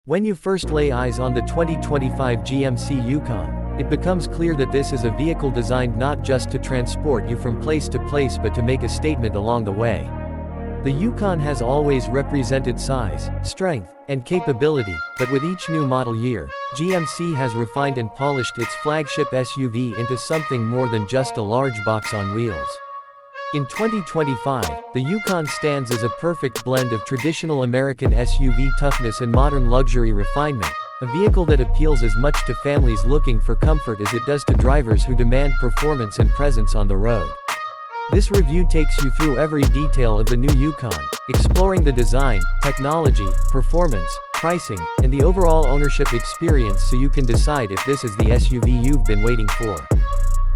When you first lay eyes on the 2025 GMC Yukon, it becomes clear that this is a vehicle designed not just to transport you from place to place but to make a statement along the way. The Yukon has always represented size, strength, and capability, but with each new model year, GMC has refined and polished its flagship SUV into something more than just a large box on wheels. In 2025, the Yukon stands as a perfect blend of traditional American SUV toughness and modern luxury refinement, a vehicle that appeals as much to families looking for comfort as it does to drivers who demand performance and presence on the road. This review takes you through every detail of the new Yukon, exploring the design, technology, performance, pricing, and the overall ownership experience so you can decide if this is the SUV you've been waiting for.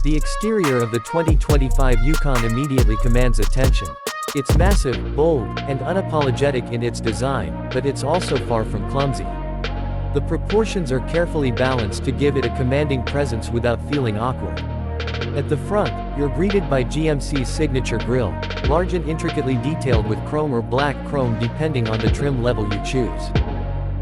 The exterior of the 2025 Yukon immediately commands attention. It's massive, bold, and unapologetic in its design, but it's also far from clumsy. The proportions are carefully balanced to give it a commanding presence without feeling awkward. At the front, you're greeted by GMC's signature grille, large and intricately detailed with chrome or black chrome depending on the trim level you choose.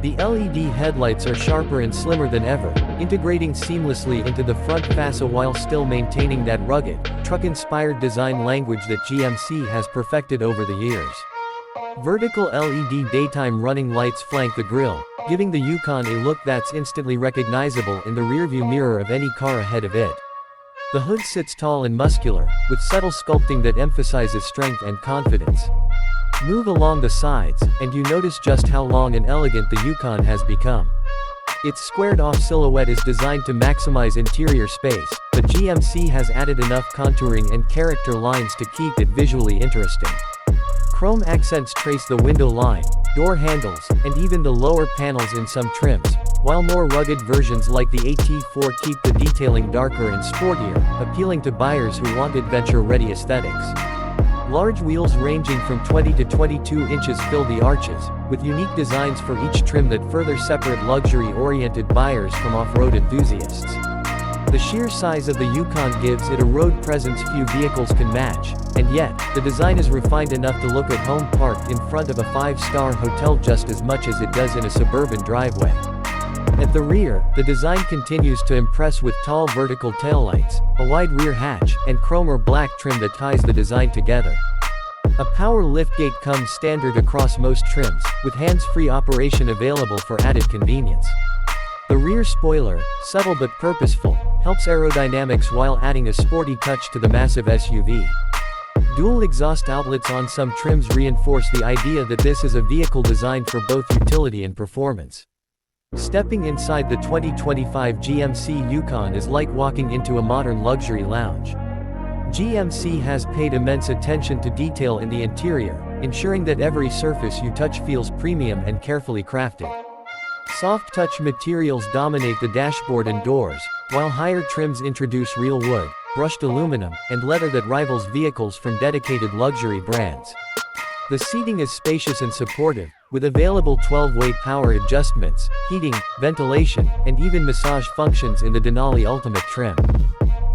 The LED headlights are sharper and slimmer than ever, integrating seamlessly into the front fascia while still maintaining that rugged, truck-inspired design language that GMC has perfected over the years. Vertical LED daytime running lights flank the grille, giving the Yukon a look that's instantly recognizable in the rearview mirror of any car ahead of it. The hood sits tall and muscular, with subtle sculpting that emphasizes strength and confidence. Move along the sides, and you notice just how long and elegant the Yukon has become. Its squared-off silhouette is designed to maximize interior space, but GMC has added enough contouring and character lines to keep it visually interesting. Chrome accents trace the window line, door handles, and even the lower panels in some trims, while more rugged versions like the AT4 keep the detailing darker and sportier, appealing to buyers who want adventure-ready aesthetics. Large wheels ranging from 20 to 22 inches fill the arches, with unique designs for each trim that further separate luxury-oriented buyers from off-road enthusiasts. The sheer size of the Yukon gives it a road presence few vehicles can match, and yet, the design is refined enough to look at home parked in front of a five-star hotel just as much as it does in a suburban driveway. At the rear, the design continues to impress with tall vertical taillights, a wide rear hatch, and chrome or black trim that ties the design together. A power liftgate comes standard across most trims, with hands-free operation available for added convenience. The rear spoiler, subtle but purposeful, helps aerodynamics while adding a sporty touch to the massive SUV. Dual exhaust outlets on some trims reinforce the idea that this is a vehicle designed for both utility and performance. Stepping inside the 2025 GMC Yukon is like walking into a modern luxury lounge. GMC has paid immense attention to detail in the interior, ensuring that every surface you touch feels premium and carefully crafted. Soft touch materials dominate the dashboard and doors, while higher trims introduce real wood, brushed aluminum, and leather that rivals vehicles from dedicated luxury brands. The seating is spacious and supportive, with available 12-way power adjustments, heating, ventilation, and even massage functions in the Denali Ultimate trim.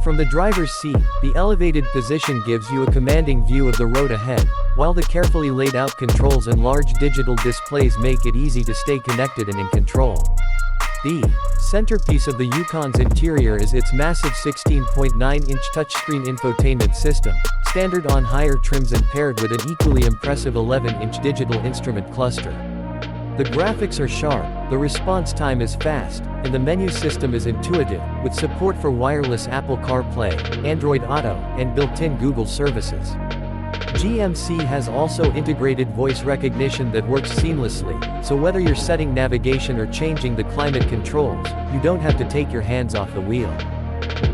From the driver's seat, the elevated position gives you a commanding view of the road ahead, while the carefully laid out controls and large digital displays make it easy to stay connected and in control. The centerpiece of the Yukon's interior is its massive 16.9-inch touchscreen infotainment system, standard on higher trims and paired with an equally impressive 11-inch digital instrument cluster. The graphics are sharp, the response time is fast, and the menu system is intuitive, with support for wireless Apple CarPlay, Android Auto, and built-in Google services. GMC has also integrated voice recognition that works seamlessly, so whether you're setting navigation or changing the climate controls, you don't have to take your hands off the wheel.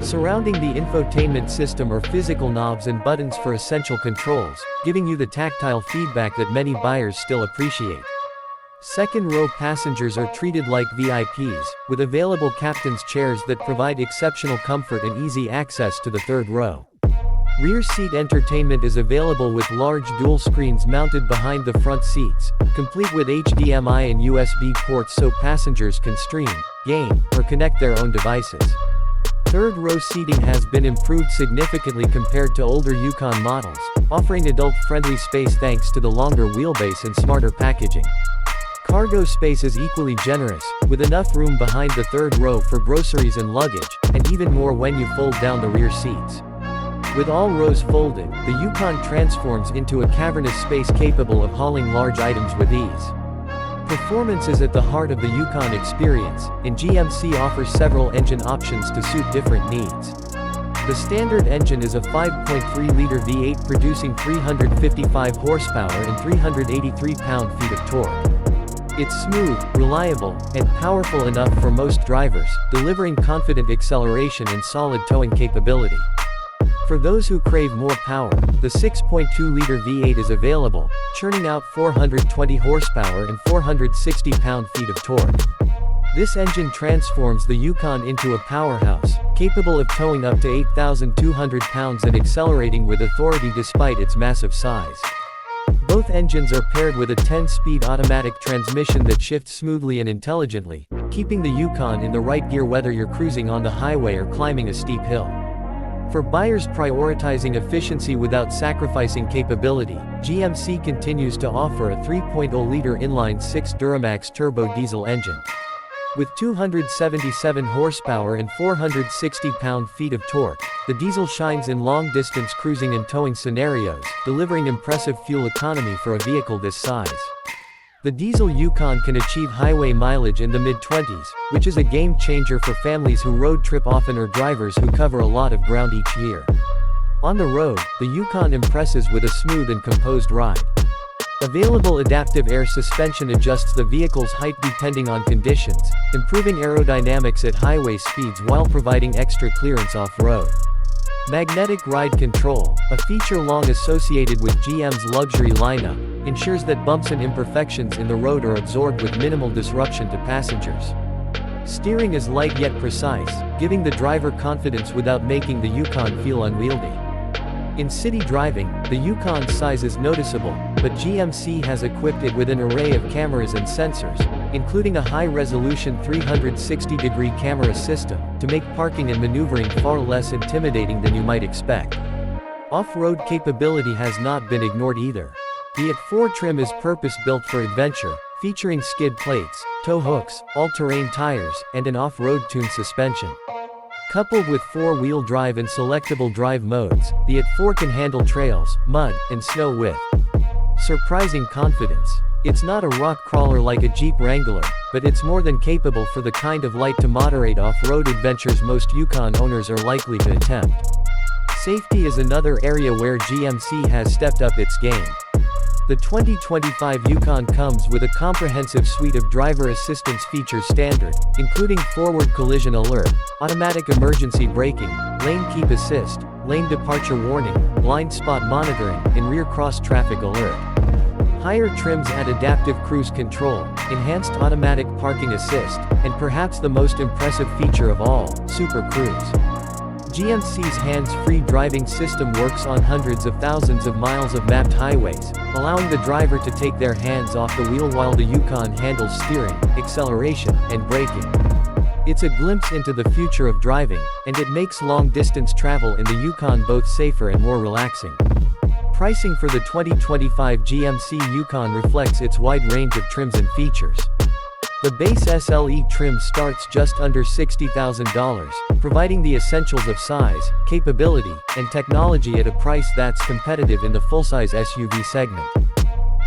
Surrounding the infotainment system are physical knobs and buttons for essential controls, giving you the tactile feedback that many buyers still appreciate. Second-row passengers are treated like VIPs, with available captain's chairs that provide exceptional comfort and easy access to the third row. Rear seat entertainment is available with large dual screens mounted behind the front seats, complete with HDMI and USB ports so passengers can stream, game, or connect their own devices. Third-row seating has been improved significantly compared to older Yukon models, offering adult-friendly space thanks to the longer wheelbase and smarter packaging. cargo space is equally generous, with enough room behind the third row for groceries and luggage, and even more when you fold down the rear seats. With all rows folded, the Yukon transforms into a cavernous space capable of hauling large items with ease. Performance is at the heart of the Yukon experience, and GMC offers several engine options to suit different needs. The standard engine is a 5.3-liter V8 producing 355 horsepower and 383 pound-feet of torque. It's smooth, reliable, and powerful enough for most drivers, delivering confident acceleration and solid towing capability. For those who crave more power, the 6.2-liter V8 is available, churning out 420 horsepower and 460 pound-feet of torque. This engine transforms the Yukon into a powerhouse, capable of towing up to 8,200 pounds and accelerating with authority despite its massive size. Both engines are paired with a 10-speed automatic transmission that shifts smoothly and intelligently, keeping the Yukon in the right gear whether you're cruising on the highway or climbing a steep hill. For buyers prioritizing efficiency without sacrificing capability, GMC continues to offer a 3.0-liter inline-6 Duramax turbo diesel engine. With 277 horsepower and 460 pound-feet of torque, the diesel shines in long-distance cruising and towing scenarios, delivering impressive fuel economy for a vehicle this size. The diesel Yukon can achieve highway mileage in the mid-20s, which is a game-changer for families who road trip often or drivers who cover a lot of ground each year. On the road, the Yukon impresses with a smooth and composed ride. Available adaptive air suspension adjusts the vehicle's height depending on conditions, improving aerodynamics at highway speeds while providing extra clearance off-road. Magnetic ride control, a feature long associated with GM's luxury lineup, ensures that bumps and imperfections in the road are absorbed with minimal disruption to passengers. Steering is light yet precise, giving the driver confidence without making the Yukon feel unwieldy. In city driving, the Yukon's size is noticeable, but GMC has equipped it with an array of cameras and sensors, including a high-resolution 360-degree camera system, to make parking and maneuvering far less intimidating than you might expect. Off-road capability has not been ignored either. The at4 trim is purpose-built for adventure, featuring skid plates, tow hooks, all-terrain tires, and an off-road tuned suspension. Coupled with four-wheel drive and selectable drive modes, the at4 can handle trails, mud, and snow with surprising confidence. It's not a rock crawler like a Jeep Wrangler, but it's more than capable for the kind of light to moderate off-road adventures most Yukon owners are likely to attempt. Safety is another area where GMC has stepped up its game. The 2025 Yukon comes with a comprehensive suite of driver assistance features standard, including forward collision alert, automatic emergency braking, lane keep assist, lane departure warning, blind spot monitoring, and rear cross traffic alert. Higher trims add adaptive cruise control, enhanced automatic parking assist, and perhaps the most impressive feature of all, Super Cruise. GMC's hands-free driving system works on hundreds of thousands of miles of mapped highways, allowing the driver to take their hands off the wheel while the Yukon handles steering, acceleration, and braking. It's a glimpse into the future of driving, and it makes long-distance travel in the Yukon both safer and more relaxing. Pricing for the 2025 GMC Yukon reflects its wide range of trims and features. The base SLE trim starts just under $60,000, providing the essentials of size, capability, and technology at a price that's competitive in the full-size SUV segment.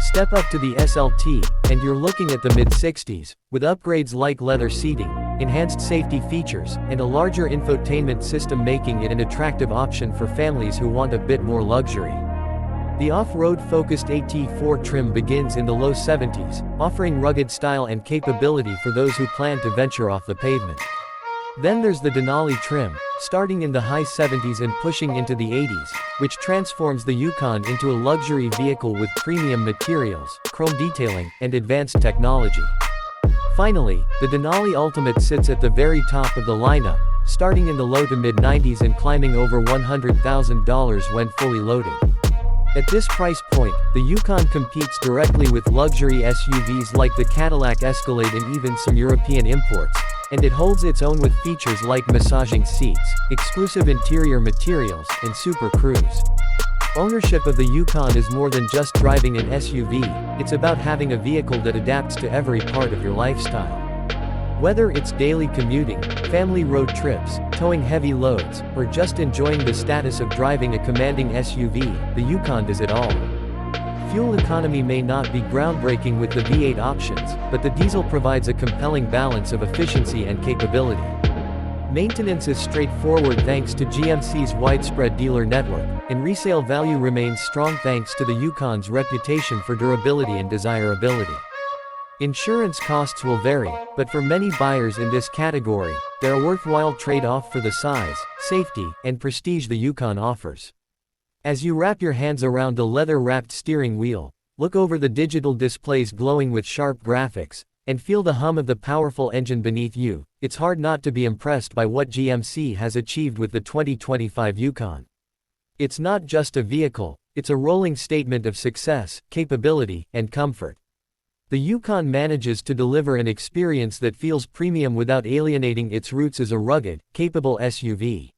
Step up to the SLT, and you're looking at the mid-60s, with upgrades like leather seating, enhanced safety features, and a larger infotainment system making it an attractive option for families who want a bit more luxury. The off-road focused AT4 trim begins in the low 70s, offering rugged style and capability for those who plan to venture off the pavement. Then there's the Denali trim, starting in the high 70s and pushing into the 80s, which transforms the Yukon into a luxury vehicle with premium materials, chrome detailing, and advanced technology. Finally, the Denali Ultimate sits at the very top of the lineup, starting in the low to mid-90s and climbing over $100,000 when fully loaded. At this price point, the Yukon competes directly with luxury SUVs like the Cadillac Escalade and even some European imports, and it holds its own with features like massaging seats, exclusive interior materials, and Super Cruise. Ownership of the Yukon is more than just driving an SUV, it's about having a vehicle that adapts to every part of your lifestyle. Whether it's daily commuting, family road trips, towing heavy loads, or just enjoying the status of driving a commanding SUV, the Yukon does it all. Fuel economy may not be groundbreaking with the V8 options, but the diesel provides a compelling balance of efficiency and capability. Maintenance is straightforward thanks to GMC's widespread dealer network, and resale value remains strong thanks to the Yukon's reputation for durability and desirability. Insurance costs will vary, but for many buyers in this category, they're a worthwhile trade-off for the size, safety, and prestige the Yukon offers. As you wrap your hands around the leather-wrapped steering wheel, look over the digital displays glowing with sharp graphics, and feel the hum of the powerful engine beneath you, it's hard not to be impressed by what GMC has achieved with the 2025 Yukon. It's not just a vehicle, it's a rolling statement of success, capability, and comfort. The Yukon manages to deliver an experience that feels premium without alienating its roots as a rugged, capable SUV.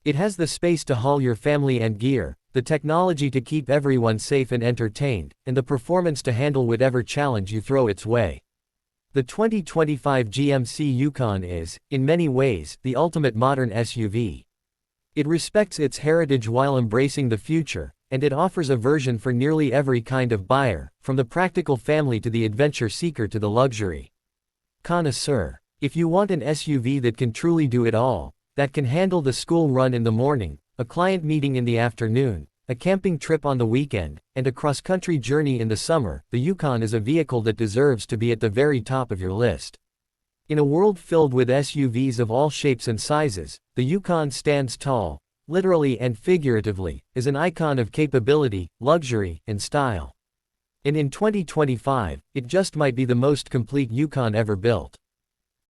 It has the space to haul your family and gear, the technology to keep everyone safe and entertained, and the performance to handle whatever challenge you throw its way. The 2025 GMC Yukon is, in many ways, the ultimate modern SUV. It respects its heritage while embracing the future, and it offers a version for nearly every kind of buyer, from the practical family to the adventure seeker to the luxury connoisseur. If you want an SUV that can truly do it all, that can handle the school run in the morning, a client meeting in the afternoon, a camping trip on the weekend, and a cross-country journey in the summer, the Yukon is a vehicle that deserves to be at the very top of your list. In a world filled with SUVs of all shapes and sizes, the Yukon stands tall, literally and figuratively, as an icon of capability, luxury, and style. And in 2025, it just might be the most complete Yukon ever built.